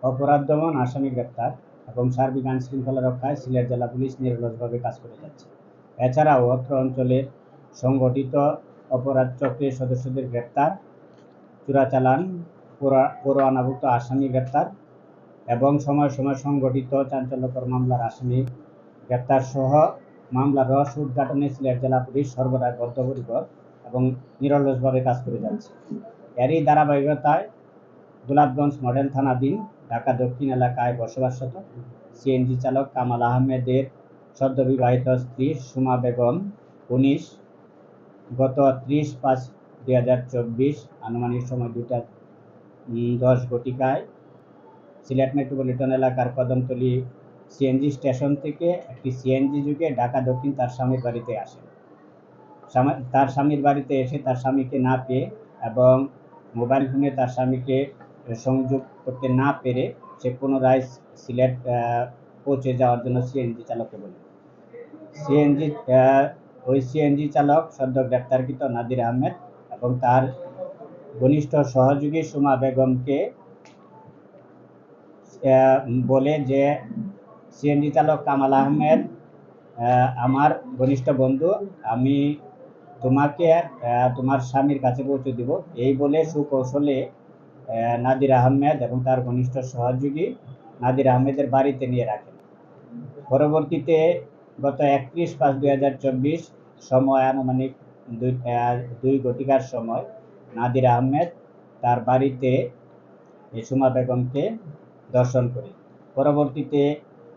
অপরাধ দমন, আসামি গ্রেপ্তার এবং সার্বিক আইন শৃঙ্খলা রক্ষায় সিলেট জেলা পুলিশ নিরলসভাবে কাজ করে যাচ্ছে। এছাড়াও অত্র অঞ্চলের সংগঠিত অপরাধ চক্রের সদস্যদের গ্রেপ্তার, চোরাচালান, পরোয়ানাভুক্ত আসামি গ্রেপ্তার এবং সময় সময় সংগঠিত চাঞ্চল্যকর মামলার আসামি গ্রেপ্তার সহ মামলার রহস্য উদ্ঘাটনে সিলেট জেলা পুলিশ সর্বদা বদ্ধপরিকর এবং নিরলসভাবে কাজ করে যাচ্ছে। এরই ধারাবাহিকতায় গোলাপগঞ্জ মডেল থানাধীন ঢাকা দক্ষিণ এলাকায় বসবাসরত সিএনজি চালক কামাল আহমেদের সদ্যবিবাহিত স্ত্রী সুমা বেগম ১৯ গত ৩০/৫/২০২৪ আনুমানিক সময় ২টা ১০ ঘটিকায় সিলেট মেট্রোপলিটন এলাকার কদমতলী সিএনজি স্টেশন থেকে একটি সিএনজি যুগে ঢাকা দক্ষিণ তার স্বামীর বাড়িতে আসেন। তার স্বামীর বাড়িতে এসে তার স্বামীকে না পেয়ে এবং মোবাইল ফোনে তার স্বামীকে সংযোগ করতে না পেরে সে পুনরায় সিলেট পৌঁছে যাওয়ার জন্য সিএনজি চালককে বলে। ওই সিএনজি চালক সদ্য গ্রেপ্তারকৃত নাদির আহমেদ এবং তার ঘনিষ্ঠ সহযোগী সুমা বেগমকে বলে যে সিএনজি চালক কামাল আহমেদ আমার ঘনিষ্ঠ বন্ধু, আমি তোমাকে তোমার স্বামীর কাছে পৌঁছে দিব, এই বলে সুকৌশলে নাদির আহমেদ এবং তার ঘনিষ্ঠ সহযোগী নাদির আহমেদের বাড়িতে নিয়ে রাখেন। পরবর্তীতে গত ৩১/৫/২০২৪ সময় আনুমানিক ২ ঘটিকার সময় নাদির আহমেদ তার বাড়িতে সুমা বেগমকে দর্শন করে। পরবর্তীতে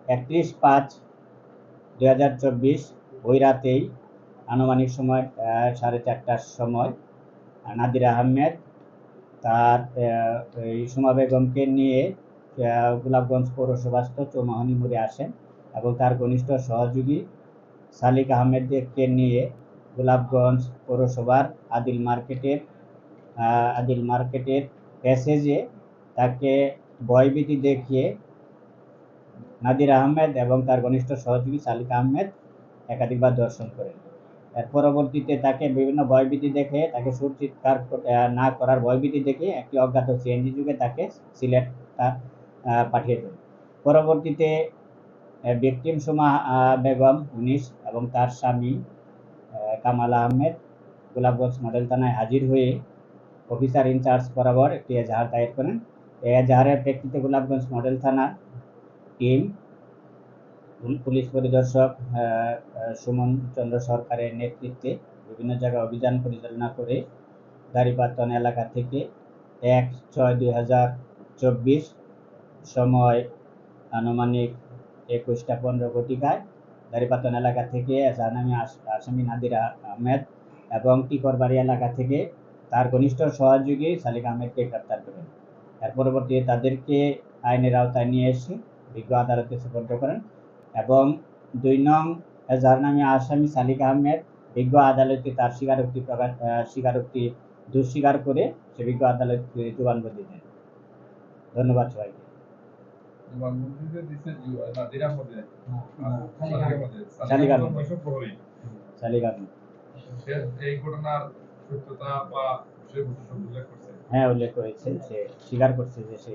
৩১/৫/২০২৪ ওই রাতেই আনুমানিক সময় ৪:৩০টার সময় নাদির আহমেদ তার সুমা বেগমকে নিয়ে গোলাপগঞ্জ পৌরসভাস্থ চৌমোহনী মোড়ে আসেন এবং তার ঘনিষ্ঠ সহযোগী সালিক আহমেদকে নিয়ে গোলাপগঞ্জ পৌরসভার আদিল মার্কেটের প্যাসেজে তাকে ভয়ভীতি দেখিয়ে নাদির আহমেদ এবং তার ঘনিষ্ঠ সহযোগী সালিক আহমেদ একাধিকবার দর্শন করেন। এর পরবর্তীতে তাকে বিভিন্ন ভয়ভীতি দেখে তাকে সুর চিৎকার না করার ভয়ভীতি দেখে একটি অজ্ঞাত সিএনজি যুগে তাকে সিলেট পাঠিয়ে দেন। পরবর্তীতে ভিকটিম সুমা বেগম ১৯ এবং তার স্বামী কামাল আহমেদ গোলাপগঞ্জ মডেল থানায় হাজির হয়ে অফিসার ইনচার্জ বরাবর একটি এজাহার দায়ের করেন। এই এজাহারের প্রেক্ষিতে গোলাপগঞ্জ মডেল থানার টিম পুলিশ পরিদর্শক সুমন চন্দ্র সরকারের নেতৃত্বে বিভিন্ন জায়গায় অভিযান পরিচালনা করে দাড়িপাতন এলাকা থেকে ১/৬/২০২৪ সময় আনুমানিক ২১টা ১৫ ঘটিকায় দাড়িপাতন এলাকা থেকে জাহানামী আসামি নাদির আহমেদ এবং টিকরবাড়ি এলাকা থেকে তার ঘনিষ্ঠ সহযোগী সালিক আহমেদকে গ্রেপ্তার করেন। এর পরবর্তীতে তাদেরকে আইনের আওতায় নিয়ে এসে বিজ্ঞ আদালতে সুপর্দ করেন এবং ২ নং জাহানামী আসামি সালিক আহমেদ বিজ্ঞ আদালতে তার স্বীকারোক্তি দুঃস্বীকার করে সে বিজ্ঞ আদালতে জবানবন্দি দেন। ধন্যবাদ সবাইকে। হ্যাঁ, উল্লেখ করেছে, সে স্বীকার করছে যে সে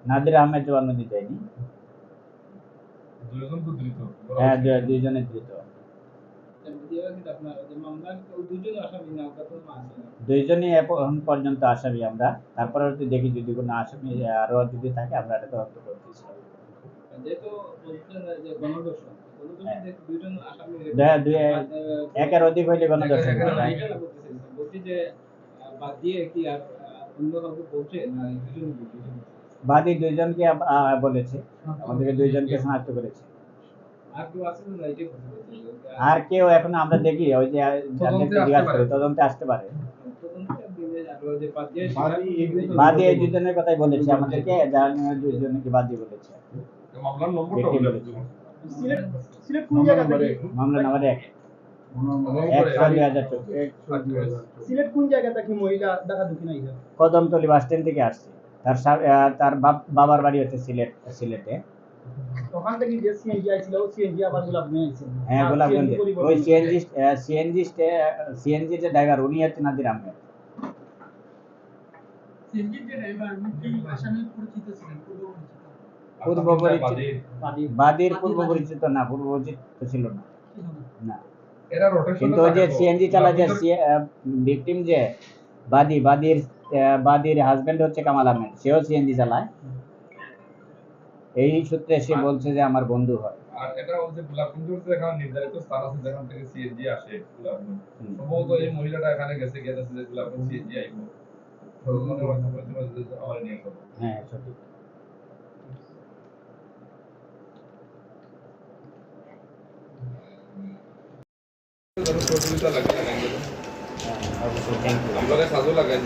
নাদির আহমেদ জবানবন্দি দেয়নি। হ্যাঁ, দুইজনে ধৃত। দুইজনই এখন পর্যন্ত আসামি আমরা, তারপরে দেখি যদি কোনো আসামি আরো যদি থাকে আমরা এটা তদন্ত করতেছি। একের অধিক হইলে গণধর্ষণ বাদী দুইজনকে বলেছে, আমাদেরকে দুইজনকে শনাক্ত করেছে। আর কেউ এখন আমরা দেখি ওই যে জিজ্ঞাসা করে তদন্তে আসতে পারে। বাদী এই দুজনের কথাই বলেছে আমাদেরকে, দুইজনকে বাদী বলেছে। মামলা নাম্বার ১ কদমতলী বাস স্ট্যান্ড থেকে আসছে। তার বাবার বাড়ি হচ্ছে সিলেটে। হ্যাঁ, গোলাপগঞ্জে ওই সিএনজি যে ড্রাইভার উনি হচ্ছে নাদির আহমেদ। পূর্ব পরিচিত বাদীর পূর্ব পরিচিত না, পূর্ব পরিচিত ছিল না। না, এরা রোটেশন কিন্তু ওই যে সিএনজি চালায় যে ভিকটিম যে বাদীর হাজবেন্ড হচ্ছে কামাল আহমেদ, সেও সিএনজি চালায়। এই সূত্রে সে বলছে যে আমার বন্ধু হয়। আর এটা হচ্ছে গোলাপগঞ্জ হচ্ছে এখানে নির্ধারিত স্থান আছে যেখান থেকে সিএনজি আসে গোলাপগঞ্জ। সম্ভবত এই মহিলাটা এখানে গেছে গিয়ে দেখছে যে গোলাপগঞ্জ সিএনজি আইবো, তো মনে হয় আমার নিয়ে চলো। হ্যাঁ সঠিক। সহযোগিতা লাগে অবশ্যই, থ্যাংক ইউ। আমরা সাজু লাগাই